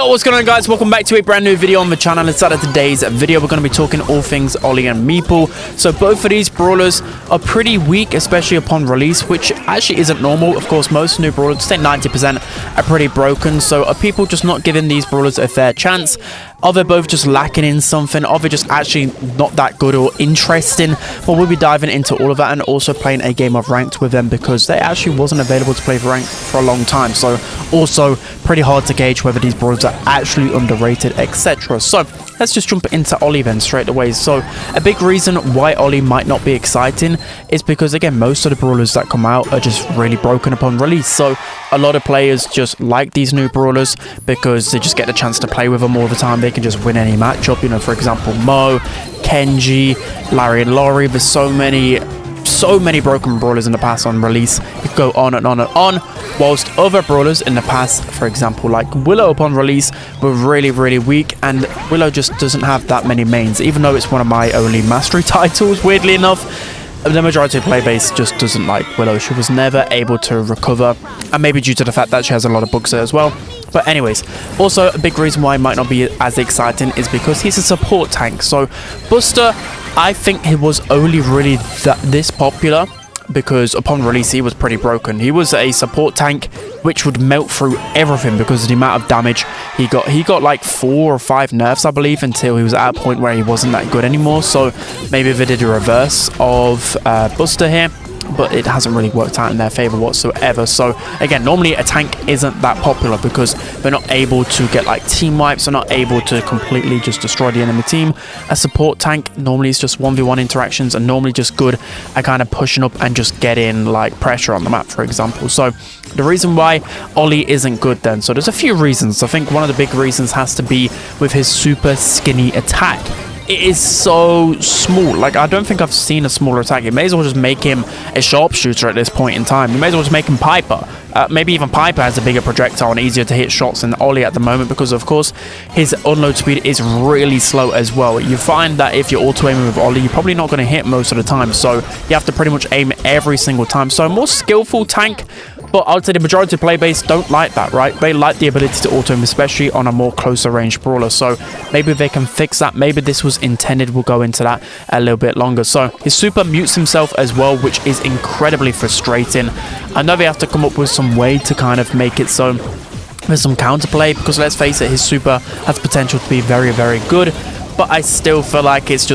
Yo, what's going on, guys? Welcome back to a brand new video on the channel. Inside of today's video, we're going to be talking all things Ollie and Meeple. So both of these brawlers are pretty weak, especially upon release, which actually isn't normal. Of course, most new brawlers, say 90%, are pretty broken. So are people just not giving these brawlers a fair chance? Are they both just lacking in something? Are they just actually not that good or interesting? Well, we'll be diving into all of that and also playing a game of ranked with them because they actually wasn't available to play for ranked for a long time. So also pretty hard to gauge whether these brawlers are actually underrated, etc. So let's just jump into Ollie then straight away. So a big reason why Ollie might not be exciting is because, again, most of the brawlers that come out are just really broken upon release. So a lot of players just like these new brawlers because they just get the chance to play with them all the time. They can just win any matchup. You know, for example, Mo, Kenji, Larry and Laurie. There's so many broken brawlers in the past on release. You could go on and on and on. Whilst other brawlers in the past, for example, like Willow upon release, were really weak, and Willow just doesn't have that many mains, even though it's one of my only mastery titles, weirdly enough. The majority of play base just doesn't like Willow. She was never able to recover, and maybe due to the fact that she has a lot of bugs there as well. But anyways, also a big reason why it might not be as exciting is because he's a support tank. So Buster, I think he was only really this popular because upon release he was pretty broken. He was a support tank which would melt through everything because of the amount of damage he got. He got like 4 or 5 nerfs, I believe, until he was at a point where he wasn't that good anymore. So maybe they did a reverse of Buster here, but it hasn't really worked out in their favor whatsoever. So again, normally a tank isn't that popular because they're not able to get like team wipes, they're not able to completely just destroy the enemy team. A support tank normally is just 1v1 interactions and normally just good at kind of pushing up and just getting like pressure on the map, for example. So the reason why Ollie isn't good then, so there's a few reasons. I think one of the big reasons has to be with his super skinny attack. It is so small. Like, I don't think I've seen a smaller attack. You may as well just make him a sharpshooter at this point in time. You may as well just make him Piper. Maybe even Piper has a bigger projectile and easier to hit shots than Ollie at the moment because, of course, his unload speed is really slow as well. You find that if you're auto-aiming with Ollie, you're probably not going to hit most of the time. So you have to pretty much aim every single time. So a more skillful tank, but I would say the majority of play base don't like that, right? They like the ability to auto-aim, especially on a more closer range brawler. So maybe they can fix that. Maybe this was intended. We'll go into that a little bit longer. So his super mutes himself as well, which is incredibly frustrating. I know they have to come up with some way to kind of make it so there's some counterplay because, let's face it, his super has potential to be very good. But I still feel like it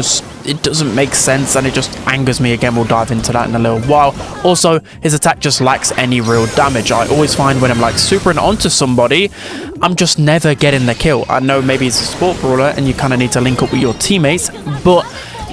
doesn't make sense and it just angers me. Again, we'll dive into that in a little while. Also, his attack just lacks any real damage. I always find when I'm like supering onto somebody, I'm just never getting the kill. I know maybe it's a support brawler and you kind of need to link up with your teammates, but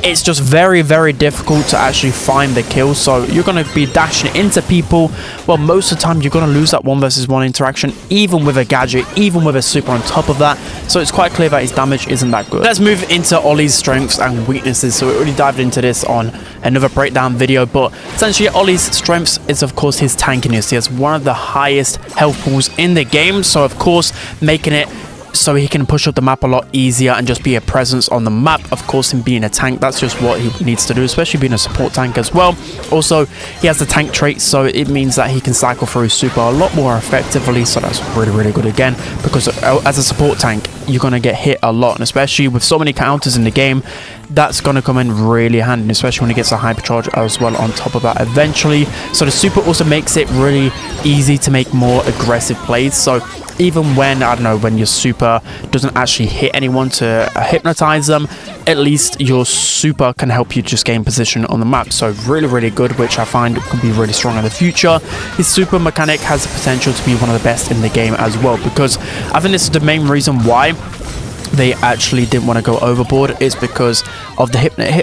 it's just very difficult to actually find the kill. So you're going to be dashing into people. Well, most of the time you're going to lose that 1v1 interaction, even with a gadget, even with a super on top of that. So it's quite clear that his damage isn't that good. Let's move into Ollie's strengths and weaknesses. So we already dived into this on another breakdown video, but essentially Ollie's strengths is, of course, his tankiness. He has one of the highest health pools in the game, so of course making it so he can push up the map a lot easier and just be a presence on the map. Of course, him being a tank, that's just what he needs to do, especially being a support tank as well. Also, he has the tank trait, so it means that he can cycle through super a lot more effectively. So that's really good again, because as a support tank, you're going to get hit a lot, and especially with so many counters in the game, that's going to come in really handy, especially when he gets a hypercharge as well on top of that eventually. So the super also makes it really easy to make more aggressive plays. So even when, I don't know, when your super doesn't actually hit anyone to hypnotize them, at least your super can help you just gain position on the map. So really good, which I find could be really strong in the future. His super mechanic has the potential to be one of the best in the game as well, because I think this is the main reason why they actually didn't want to go overboard, is because of the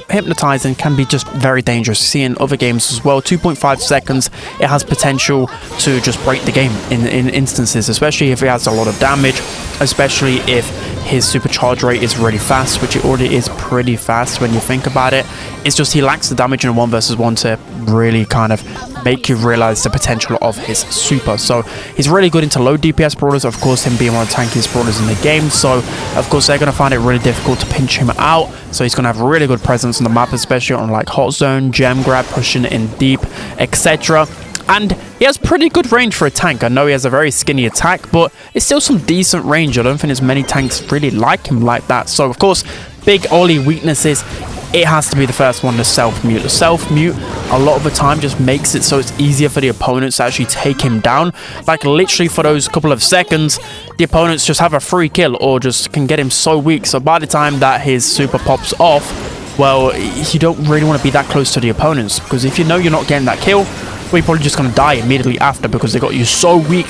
hypnotizing can be just very dangerous. You see in other games as well, 2.5 seconds, it has potential to just break the game in instances, especially if it has a lot of damage, especially if his supercharge rate is really fast, which it already is pretty fast when you think about it. It's just he lacks the damage in a 1v1 to really kind of make you realize the potential of his super. So he's really good into low DPS brawlers, of course, him being one of the tankiest brawlers in the game. So of course they're going to find it really difficult to pinch him out. So he's going to have a really good presence on the map, especially on like hot zone, gem grab, pushing in deep, etc. And he has pretty good range for a tank. I know he has a very skinny attack, but it's still some decent range. I don't think there's many tanks really like him like that. So, of course, big Ollie weaknesses. It has to be the first one, the self-mute. The self-mute, a lot of the time, just makes it so it's easier for the opponents to actually take him down. Like, literally, for those couple of seconds, the opponents just have a free kill or just can get him so weak. So, by the time that his super pops off, well, you don't really want to be that close to the opponents. Because if you know you're not getting that kill, well, you're probably just going to die immediately after because they got you so weak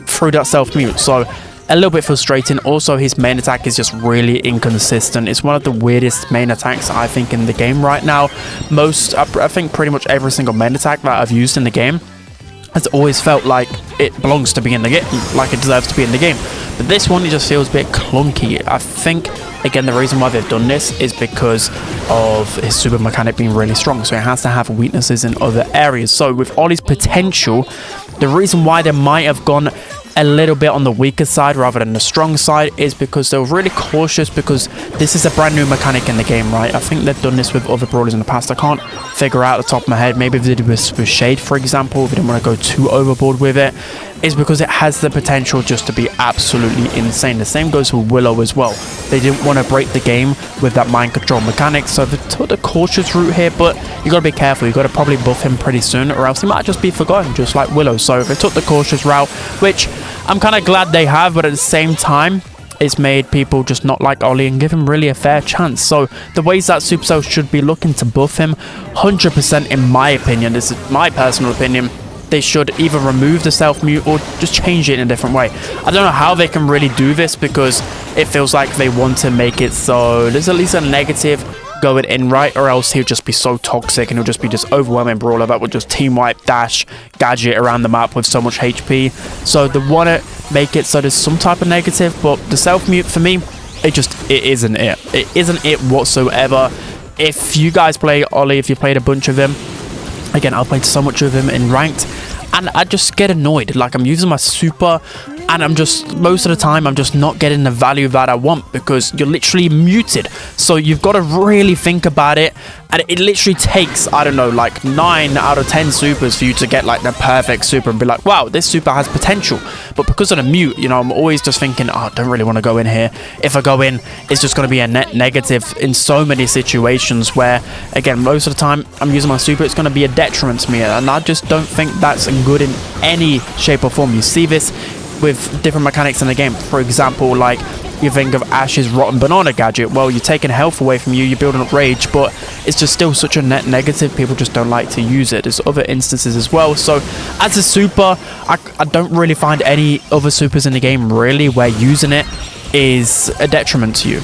through that self-mute. So, a little bit frustrating. Also, his main attack is just really inconsistent. It's one of the weirdest main attacks, I think, in the game right now. I think pretty much every single main attack that I've used in the game has always felt like it belongs to be in the game, like it deserves to be in the game. But this one, it just feels a bit clunky. I think, again, the reason why they've done this is because of his super mechanic being really strong. So it has to have weaknesses in other areas. So with Ollie's potential, the reason why they might have gone a little bit on the weaker side rather than the strong side is because they were really cautious, because this is a brand new mechanic in the game, right? I think they've done this with other brawlers in the past. I can't figure out the top of my head. Maybe if they did this with Shade, for example, if they didn't want to go too overboard with it, is because it has the potential just to be absolutely insane. The same goes for Willow as well. They didn't want to break the game with that mind control mechanic, so they took the cautious route here, but you got to be careful. You got to probably buff him pretty soon, or else he might just be forgotten, just like Willow. So they took the cautious route, which I'm kind of glad they have, but at the same time, it's made people just not like Ollie and give him really a fair chance. So the ways that Supercell should be looking to buff him, 100% in my opinion, this is my personal opinion, they should either remove the self-mute or just change it in a different way. I don't know how they can really do this, because it feels like they want to make it so there's at least a negative going in, right? Or else he'll just be so toxic and he'll just be this overwhelming brawler that would just team wipe, dash, gadget around the map with so much HP. So they want to make it so there's some type of negative, but the self-mute for me, it isn't it. It isn't it whatsoever. If you guys play Ollie, if you played a bunch of him, again, I've played so much of him in ranked, and I just get annoyed. Like, I'm using my super, and I'm just, most of the time, I'm just not getting the value that I want, because you're literally muted. So you've got to really think about it, and it literally takes, I don't know, like 9 out of 10 supers for you to get like the perfect super and be like, wow, this super has potential. But because of the mute, you know, I'm always just thinking, oh, I don't really want to go in here. If I go in, it's just going to be a net negative in so many situations where, again, most of the time I'm using my super, it's going to be a detriment to me, and I just don't think that's good in any shape or form. You see this with different mechanics in the game. For example, like, you think of Ash's rotten banana gadget. Well, you're taking health away from you, you're building up rage, but it's just still such a net negative. People just don't like to use it. There's other instances as well. So as a super, I don't really find any other supers in the game really where using it is a detriment to you.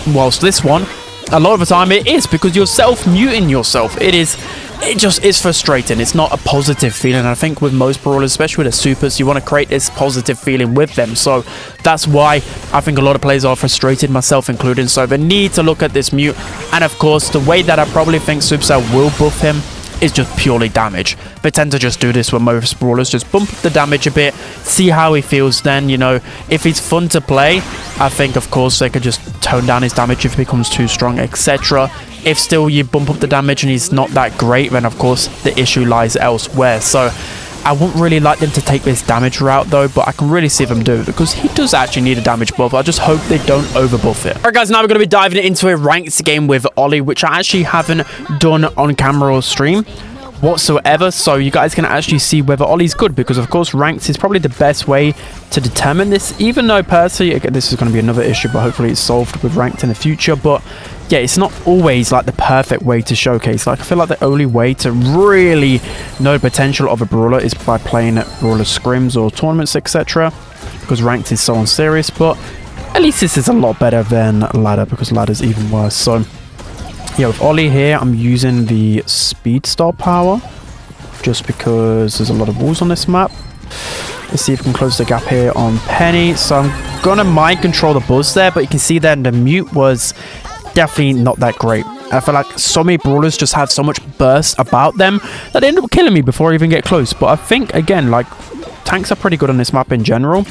Whilst this one, a lot of the time it is, because you're self-muting yourself. It just is frustrating. It's not a positive feeling. I think with most brawlers, especially with the supers, you want to create this positive feeling with them. So that's why I think a lot of players are frustrated, myself included. So they need to look at this mute. And of course, the way that I probably think Supercell will buff him is just purely damage. They tend to just do this with most brawlers, just bump the damage a bit, see how he feels then, you know. If he's fun to play, I think, of course, they could just tone down his damage if he becomes too strong, etc. If still you bump up the damage and he's not that great, then of course the issue lies elsewhere. So I wouldn't really like them to take this damage route though, but I can really see them do it, because he does actually need a damage buff. I just hope they don't overbuff it. Alright guys, now we're going to be diving into a ranked game with Ollie, which I actually haven't done on camera or stream whatsoever, so you guys can actually see whether Ollie's good, because of course ranked is probably the best way to determine this, even though personally, again, this is going to be another issue, but hopefully it's solved with ranked in the future. But yeah, it's not always like the perfect way to showcase. Like, I feel like the only way to really know the potential of a brawler is by playing at brawler scrims or tournaments, etc., because ranked is so unserious. But at least this is a lot better than ladder, because ladder's even worse. So yeah, with Ollie here, I'm using the speed star power just because there's a lot of walls on this map. Let's see if we can close the gap here on Penny. So I'm gonna mind control the buzz there, but you can see then the mute was definitely not that great. I feel like so many brawlers just have so much burst about them that they end up killing me before I even get close. But I think, again, like, tanks are pretty good on this map in general,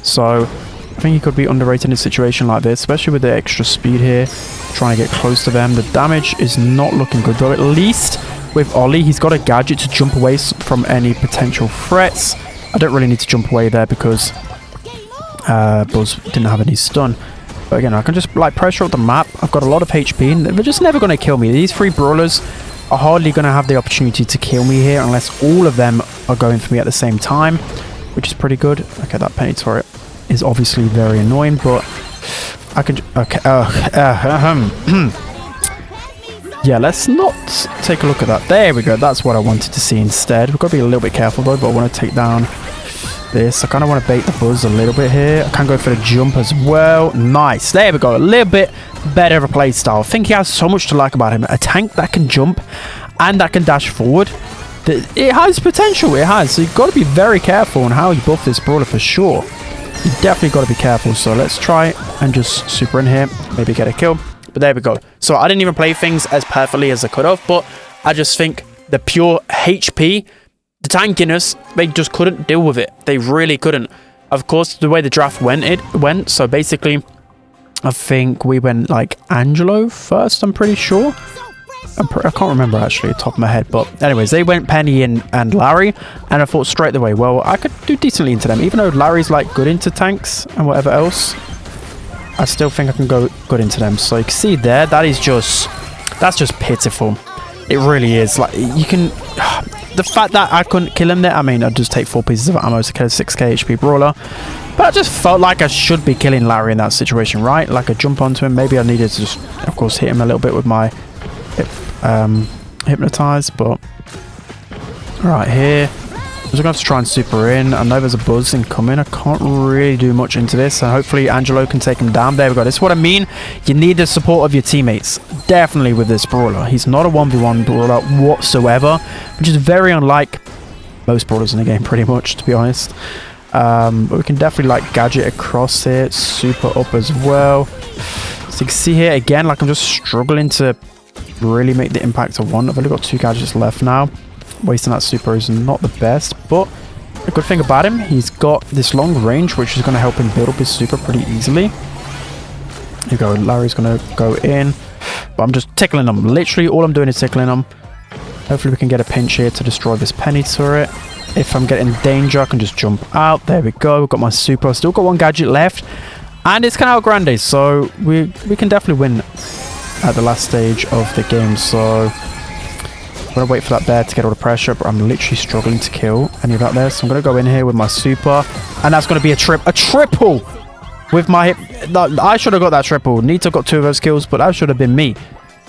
so I think he could be underrated in a situation like this, especially with the extra speed here, trying to get close to them. The damage is not looking good though. At least with Ollie. He's got a gadget to jump away from any potential threats. I don't really need to jump away there because Buzz didn't have any stun. But again, I can just like pressure up the map. I've got a lot of HP and they're just never going to kill me. These 3 brawlers are hardly going to have the opportunity to kill me here unless all of them are going for me at the same time, which is pretty good. Okay, that penny turret is obviously very annoying, but I can... Okay, yeah, let's not take a look at that. There we go. That's what I wanted to see instead. We've got to be a little bit careful though, but I want to take down this. I kind of want to bait the Buzz a little bit here. I can go for the jump as well. Nice. There we go. A little bit better of a play style. I think he has so much to like about him. A tank that can jump and that can dash forward. It has potential. It has. So you've got to be very careful on how you buff this brawler for sure. You definitely got to be careful. So let's try and just super in here. Maybe get a kill. But there we go. So I didn't even play things as perfectly as I could have. But I just think the pure HP... the tankiness, they just couldn't deal with it. They really couldn't. Of course, the way the draft went. So basically, I think we went like Angelo first, I'm pretty sure. I can't remember actually off the top of my head. But anyways, they went Penny and Larry. And I thought straight away, well, I could do decently into them. Even though Larry's like good into tanks and whatever else, I still think I can go good into them. So you can see there, that's just pitiful. It really is. Like, you can... the fact that I couldn't kill him there, I mean, I'd just take 4 pieces of ammo to kill a 6k HP brawler. But I just felt like I should be killing Larry in that situation, right? Like, I jump onto him. Maybe I needed to just, of course, hit him a little bit with my hypnotize. But right here, I'm just going to have to try and super in. I know there's a Buzz incoming. I can't really do much into this. And hopefully Angelo can take him down. There we go. This is what I mean. You need the support of your teammates. Definitely with this brawler. He's not a 1v1 brawler whatsoever, which is very unlike most brawlers in the game, pretty much, to be honest. But we can definitely like gadget across here. Super up as well. So you can see here again, like I'm just struggling to really make the impact I want. I've only got 2 gadgets left now. Wasting that super is not the best, but a good thing about him, he's got this long range, which is going to help him build up his super pretty easily. Here you go. Larry's going to go in, but I'm just tickling him. Literally, all I'm doing is tickling him. Hopefully, we can get a pinch here to destroy this penny turret. If I'm getting danger, I can just jump out. There we go. We've got my super. Still got 1 gadget left, and it's Canal Grande, so we can definitely win at the last stage of the game. So I'm going to wait for that bear to get all the pressure, but I'm literally struggling to kill any of that there. So I'm going to go in here with my super, and that's going to be a triple with my hip. I should have got that triple. Nito got 2 of those kills, but that should have been me.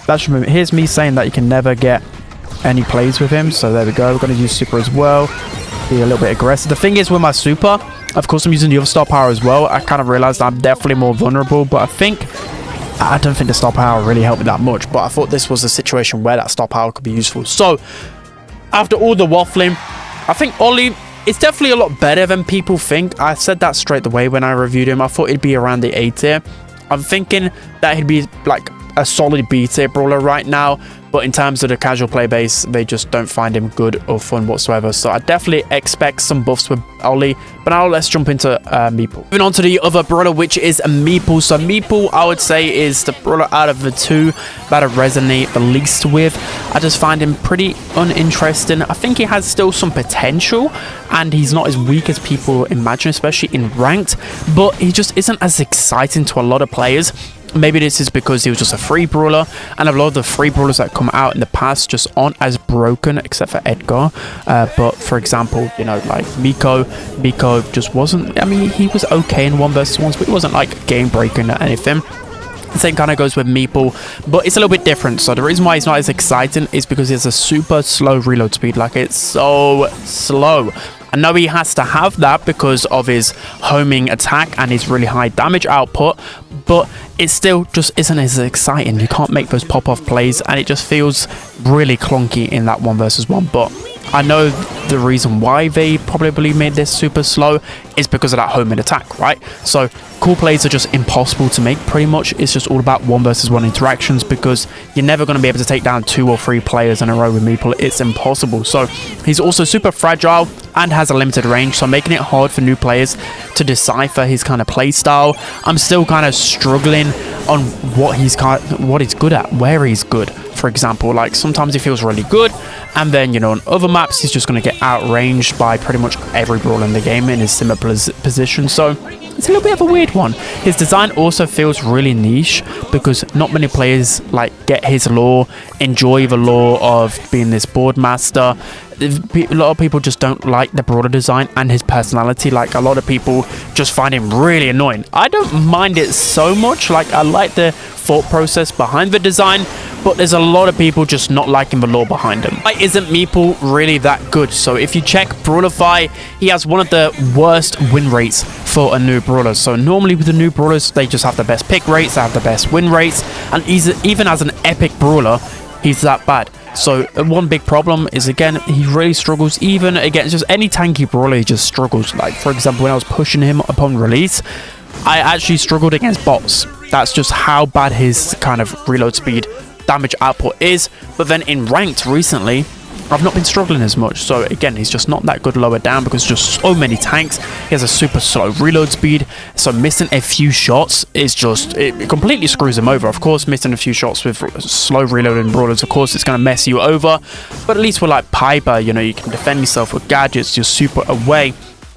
That should have been, here's me saying that you can never get any plays with him. So there we go. We're going to use super as well. Be a little bit aggressive. The thing is with my super, of course I'm using the other star power as well. I kind of realized I'm definitely more vulnerable, but I don't think the star power really helped me that much, but I thought this was a situation where that star power could be useful. So, after all the waffling, I think Ollie is definitely a lot better than people think. I said that straight away when I reviewed him. I thought he'd be around the A tier. I'm thinking that he'd be like a solid B tier brawler right now, but in terms of the casual play base, they just don't find him good or fun whatsoever. So I definitely expect some buffs with Ollie. But now let's jump into Meeple. Moving on to the other brawler, which is Meeple. So Meeple, I would say, is the brawler out of the 2 that I resonate the least with. I just find him pretty uninteresting. I think he has still some potential, and he's not as weak as people imagine, especially in ranked. But he just isn't as exciting to a lot of players. Maybe this is because he was just a free brawler, and a lot of the free brawlers that come out in the past just aren't as broken, except for Edgar. But for example, you know, like Mico just wasn't, I mean, he was okay in 1 versus 1s, but he wasn't like game breaking or anything. The same kind of goes with Meeple, but it's a little bit different. So the reason why he's not as exciting is because he has a super slow reload speed. Like, it's so slow. I know he has to have that because of his homing attack and his really high damage output, but it still just isn't as exciting. You can't make those pop-off plays, and it just feels really clunky in that 1 versus 1. But I know the reason why they probably made this super slow is because of that homing attack, right? So cool plays are just impossible to make, pretty much. It's just all about 1 versus 1 interactions, because you're never going to be able to take down 2 or 3 players in a row with Meeple. It's impossible. So he's also super fragile and has a limited range, so making it hard for new players to decipher his kind of play style. I'm still kind of struggling on what he's good at, where he's good. For for example. Like sometimes he feels really good, and then, you know, on other maps he's just going to get outranged by pretty much every brawler in the game in his similar position. So it's a little bit of a weird one. His design also feels really niche because not many players like get his lore, enjoy the lore of being this board master. A lot of people just don't like the brawler design and his personality. Like a lot of people just find him really annoying. I don't mind it so much. Like I like the thought process behind the design, but there's a lot of people just not liking the lore behind him. Why isn't Meeple really that good? So if you check Brawlify, he has one of the worst win rates for a new brawler. So normally with the new brawlers, they just have the best pick rates, they have the best win rates, and even as an epic brawler, he's that bad. So one big problem is, again, he really struggles even against just any tanky brawler. He just struggles. Like for example, when I was pushing him upon release, I actually struggled against bots. That's just how bad his kind of reload speed, damage output is. But then in ranked recently, I've not been struggling as much. So again, he's just not that good lower down because just so many tanks. He has a super slow reload speed, so missing a few shots is just, it completely screws him over. Of course, missing a few shots with slow reloading brawlers, of course it's going to mess you over, but at least with like Piper, you know, you can defend yourself with gadgets, you're super away.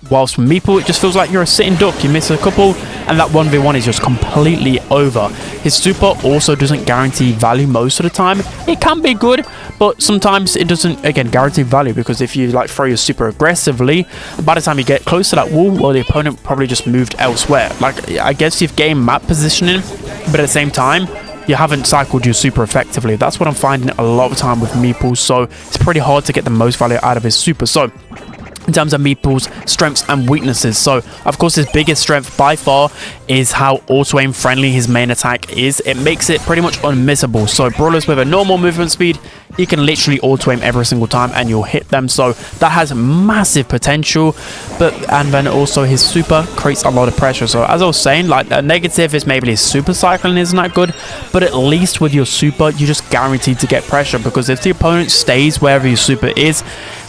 Whilst with Meeple, it just feels like you're a sitting duck. You miss a couple and that 1v1 is just completely over. His super also doesn't guarantee value most of the time. It can be good, but sometimes it doesn't, again, guarantee value, because if you like throw your super aggressively, by the time you get close to that wall, well, the opponent probably just moved elsewhere. Like, I guess you've gained map positioning, but at the same time, you haven't cycled your super effectively. That's what I'm finding a lot of time with Meeple, so it's pretty hard to get the most value out of his super. So in terms of Meeple's strengths and weaknesses, so of course his biggest strength by far is how auto-aim friendly his main attack is. It makes it pretty much unmissable. So brawlers with a normal movement speed, you can literally auto-aim every single time and you'll hit them. So that has massive potential. And then also his super creates a lot of pressure. So as I was saying, like a negative is maybe his super cycling isn't that good, but at least with your super, you're just guaranteed to get pressure, because if the opponent stays wherever your super is,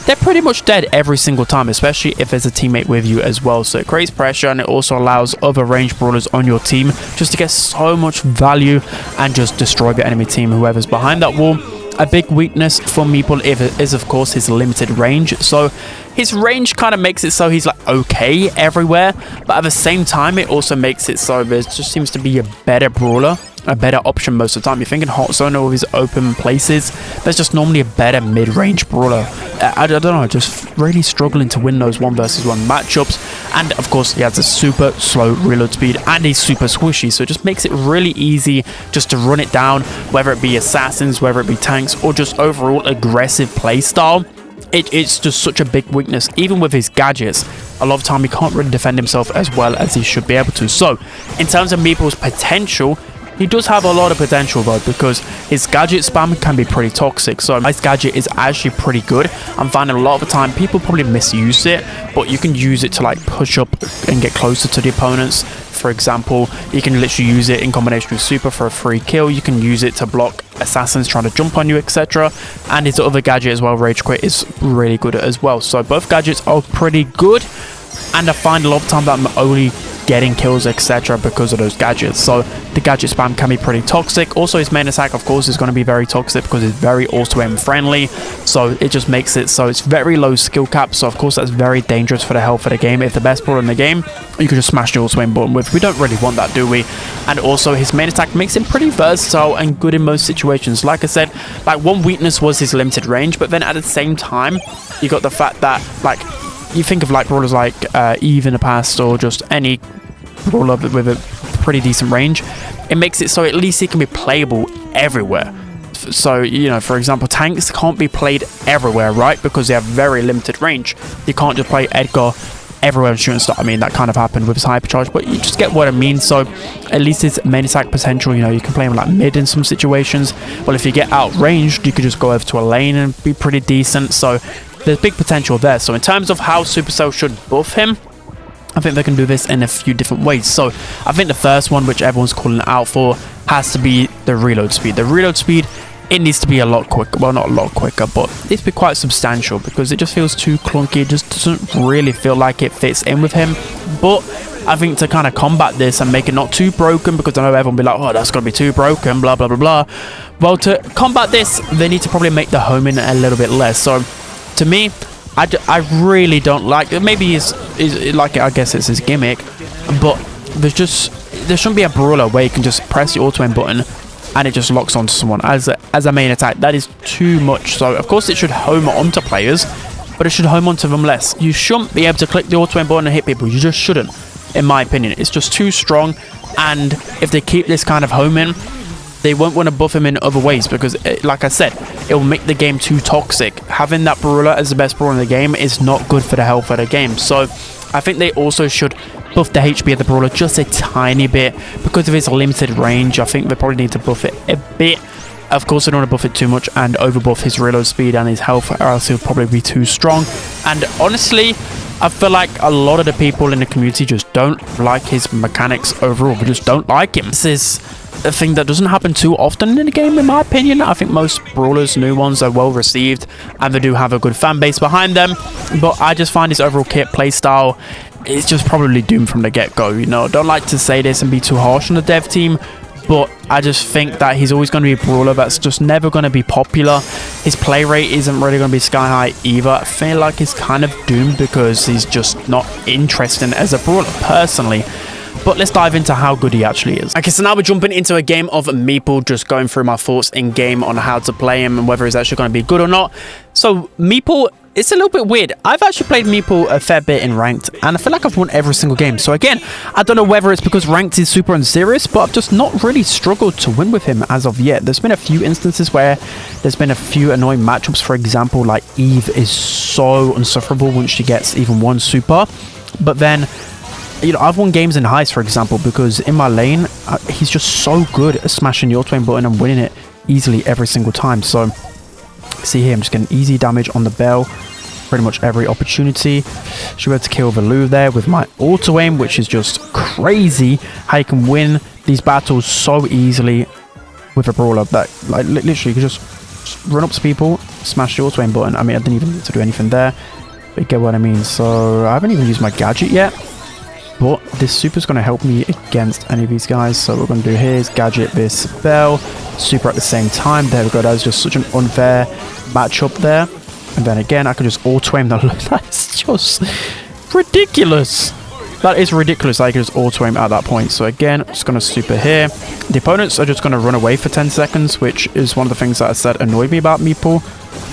they're pretty much dead every single time, especially if there's a teammate with you as well. So it creates pressure, and it also allows other ranged brawlers on your team just to get so much value and just destroy the enemy team, whoever's behind that wall. A big weakness for Meeple is of course his limited range. So his range kind of makes it so he's like okay everywhere, but at the same time it also makes it so there just seems to be a better brawler, a better option most of the time. You're thinking Hot Zone or his open places, there's just normally a better mid-range brawler. I don't know, just really struggling to win those 1 versus 1 matchups. And of course he has a super slow reload speed and he's super squishy, so it just makes it really easy just to run it down, whether it be assassins, whether it be tanks, or just overall aggressive play style. It's just such a big weakness. Even with his gadgets, a lot of time he can't really defend himself as well as he should be able to. So in terms of Meeple's potential, he does have a lot of potential though, because his gadget spam can be pretty toxic. So my gadget is actually pretty good. I'm finding a lot of the time people probably misuse it, but you can use it to like push up and get closer to the opponents. For example, you can literally use it in combination with super for a free kill. You can use it to block assassins trying to jump on you, etc. And his other gadget as well, Rage Quit, is really good as well. So both gadgets are pretty good, and I find a lot of time that I'm only getting kills, etc. because of those gadgets. So the gadget spam can be pretty toxic. Also his main attack of course is going to be very toxic because it's very auto-aim friendly, so it just makes it so it's very low skill cap. So of course that's very dangerous for the health of the game. If the best brawler in the game you can just smash the auto-aim button with, we don't really want that, do we? And also his main attack makes him pretty versatile and good in most situations. Like I said, like one weakness was his limited range, but then at the same time you got the fact that like you think of like brawlers like Eve in the past, or just any brawler with a pretty decent range, it makes it so at least it can be playable everywhere. So, you know, for example, tanks can't be played everywhere, right? Because they have very limited range. You can't just play Edgar everywhere and shooting stuff. I mean, that kind of happened with his hypercharge, but you just get what I mean. So at least his main attack potential, you know, you can play him like mid in some situations. Well, if you get outranged, you could just go over to a lane and be pretty decent. So there's big potential there. So in terms of how Supercell should buff him, I think they can do this in a few different ways. So I think the first one, which everyone's calling out for, has to be the reload speed. The reload speed, it needs to be a lot quicker. Well, not a lot quicker, but it needs to be quite substantial, because it just feels too clunky. It just doesn't really feel like it fits in with him. But I think to kind of combat this and make it not too broken, because I know everyone will be like, oh, that's going to be too broken, blah, blah, blah, blah. Well, to combat this, they need to probably make the homing a little bit less. So, to me, I really don't like it. Maybe he's like, I guess it's his gimmick, but there shouldn't be a brawler where you can just press the auto aim button and it just locks onto someone as a main attack. That is too much. So of course it should home onto players, but it should home onto them less. You shouldn't be able to click the auto aim button and hit people. You just shouldn't, in my opinion. It's just too strong, and if they keep this kind of homing, they won't want to buff him in other ways, because like I said, it will make the game too toxic. Having that brawler as the best brawler in the game is not good for the health of the game. So I think they also should buff the HP of the brawler just a tiny bit, because of its limited range. I think they probably need to buff it a bit. Of course, I don't want to buff it too much and overbuff his reload speed and his health, or else he'll probably be too strong. And honestly, I feel like a lot of the people in the community just don't like his mechanics overall. They just don't like him. This is a thing that doesn't happen too often in the game, in my opinion. I think most brawlers, new ones, are well received and they do have a good fan base behind them, but I just find his overall kit playstyle is just probably doomed from the get-go. You know, don't like to say this and be too harsh on the dev team, but I just think that he's always going to be a brawler that's just never going to be popular. His play rate isn't really going to be sky high either. I feel like he's kind of doomed because he's just not interesting as a brawler personally. But let's dive into how good he actually is. Okay, so now we're jumping into a game of Meeple, just going through my thoughts in game on how to play him and whether he's actually going to be good or not. So Meeple, it's a little bit weird. I've actually played Meeple a fair bit in ranked, and I feel like I've won every single game. So again, I don't know whether it's because ranked is super unserious, but I've just not really struggled to win with him as of yet. There's been a few instances where there's been a few annoying matchups. For example, like Eve is so unsufferable once she gets even one super, but then, you know, I've won games in Heist, for example, because in my lane, he's just so good at smashing the auto aim button and winning it easily every single time. So, see here, I'm just getting easy damage on the bell pretty much every opportunity. Should be able to kill Valou there with my auto aim, which is just crazy how you can win these battles so easily with a brawler that, like, literally, you can just run up to people, smash the auto aim button. I mean, I didn't even need to do anything there, but you get what I mean. So, I haven't even used my gadget yet, but this super is going to help me against any of these guys. So what we're going to do here is gadget this bell, super at the same time. There we go. That was just such an unfair matchup there. And then again, I can just auto aim. That's just ridiculous. That is ridiculous. I can just auto aim at that point. So again, just going to super here. The opponents are just going to run away for 10 seconds, which is one of the things that I said annoyed me about Meeple.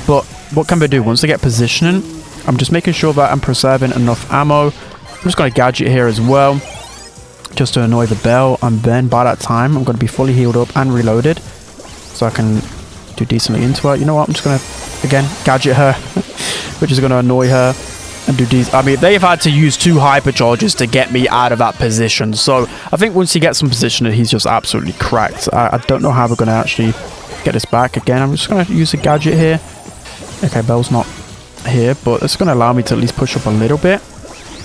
But what can they do? Once they get positioning, I'm just making sure that I'm preserving enough ammo. I'm just going to gadget here as well, just to annoy the bell, and then by that time I'm going to be fully healed up and reloaded, so I can do decently into her. You know what, I'm just going to again gadget her which is going to annoy her and do these. I mean, they've had to use 2 hypercharges to get me out of that position, so I think once he gets some position, he's just absolutely cracked. I don't know how we're going to actually get this back. Again, I'm just going to use a gadget here. Okay, bell's not here, but it's going to allow me to at least push up a little bit.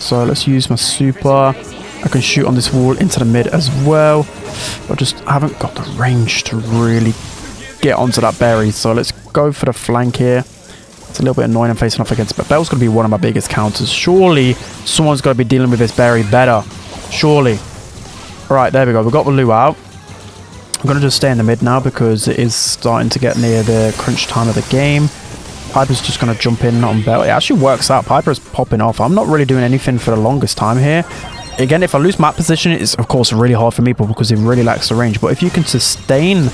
So let's use my super. I can shoot on this wall into the mid as well. I just haven't got the range to really get onto that berry. So let's go for the flank here. It's a little bit annoying I'm facing off against, but Bell's going to be one of my biggest counters. Surely someone's got to be dealing with this berry better. Surely. Alright, there we go. We've got the Valou out. I'm going to just stay in the mid now because it is starting to get near the crunch time of the game. Piper's just going to jump in on Bell. It actually works out. Piper's popping off. I'm not really doing anything for the longest time here. Again, if I lose map position, it's of course really hard for Meeple because he really lacks the range. But if you can sustain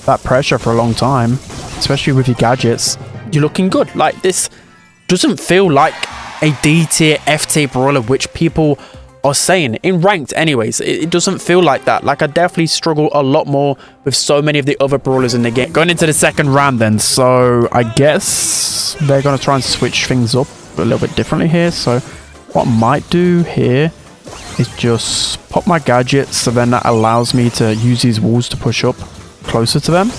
that pressure for a long time, especially with your gadgets, you're looking good. Like, this doesn't feel like a D tier, F tier brawler, which people are saying in ranked anyways. It doesn't feel like that. Like, I definitely struggle a lot more with so many of the other brawlers in the game. Going into the second round then, so I guess they're going to try and switch things up a little bit differently here. So what I might do here is just pop my gadgets, so then that allows me to use these walls to push up closer to them.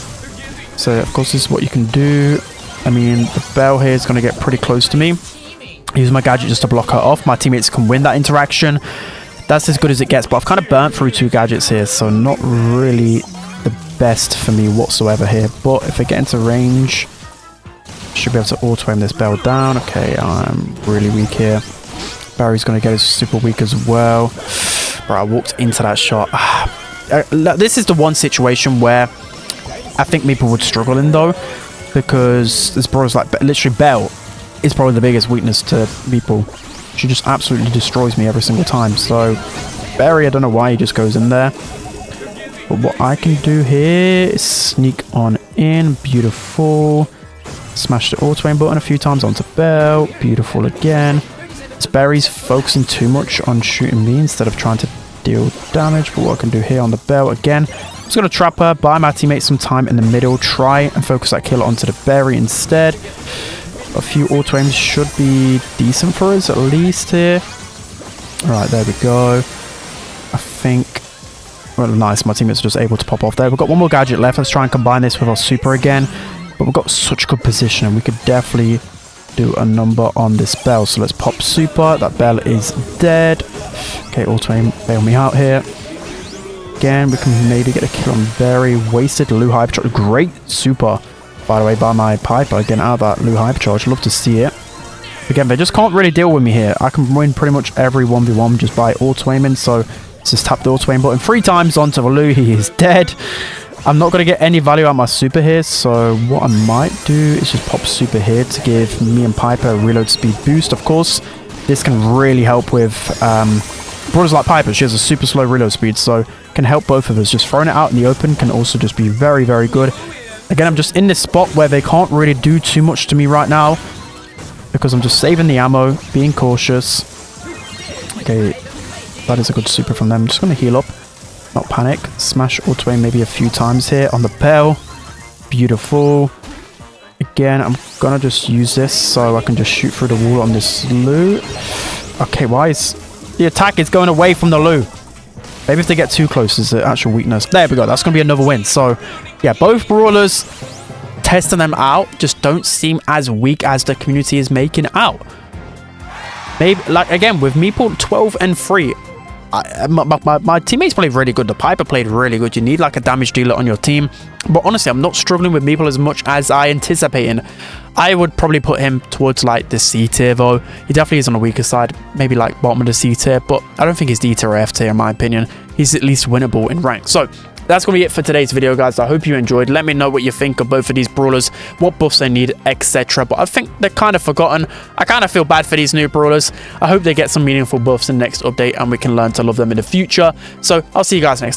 So of course this is what you can do. I mean, the Bell here is going to get pretty close to me. Use my gadget just to block her off. My teammates can win that interaction. That's as good as it gets, but I've kind of burnt through 2 gadgets here, so not really the best for me whatsoever here. But if I get into range, should be able to auto aim this Bell down. Okay, I'm really weak here. Barry's going to get his super weak as well. Bro, I walked into that shot. This is the one situation where I think Meeple would struggle in, though, because this brawler's like literally Belle is probably the biggest weakness to Meeple. She just absolutely destroys me every single time. So Barry, I don't know why he just goes in there. But what I can do here is sneak on in. Beautiful. Smash the auto aim button a few times onto Belle. Beautiful again. This Barry's focusing too much on shooting me instead of trying to deal damage. But what I can do here on the Belle again, I'm just going to trap her, buy my teammate some time in the middle, try and focus that kill onto the Barry instead. A few auto aims should be decent for us at least here. Alright, there we go. I think... Well, nice. My teammates are just able to pop off there. We've got one more gadget left. Let's try and combine this with our super again. But we've got such good position and we could definitely do a number on this Belle. So let's pop super. That Belle is dead. Okay, auto aim, bail me out here. Again, we can maybe get a kill on Very wasted. Lou Hypercharge. Great super, by the way, by my Piper. Getting out of that Lou Hypercharge. Love to see it. Again, they just can't really deal with me here. I can win pretty much every 1v1 just by auto aiming. So let's just tap the auto aim button 3 times onto the Lou. He is dead. I'm not going to get any value out of my super here, so what I might do is just pop super here to give me and Piper a reload speed boost. Of course, this can really help with brawlers like Piper. She has a super slow reload speed, so can help both of us. Just throwing it out in the open can also just be very, very good. Again, I'm just in this spot where they can't really do too much to me right now because I'm just saving the ammo, being cautious. Okay, that is a good super from them. I'm just going to heal up. Not panic. Smash auto aim maybe a few times here on the Belle. Beautiful. Again, I'm gonna just use this so I can just shoot through the wall on this Lou. Okay, why is the attack is going away from the Lou? Maybe if they get too close is the actual weakness. There we go. That's gonna be another win. So yeah, both brawlers, testing them out, just don't seem as weak as the community is making out. Maybe like again with Meeple 12 and 3. My teammates played really good. The Piper played really good. You need like a damage dealer on your team. But honestly, I'm not struggling with Meeple as much as I anticipating. I would probably put him towards like the C tier though. He definitely is on the weaker side. Maybe like bottom of the C tier. But I don't think he's D tier or F tier in my opinion. He's at least winnable in rank. So that's going to be it for today's video, guys. I hope you enjoyed. Let me know what you think of both of these brawlers, what buffs they need, etc. But I think they're kind of forgotten. I kind of feel bad for these new brawlers. I hope they get some meaningful buffs in the next update and we can learn to love them in the future. So I'll see you guys next time.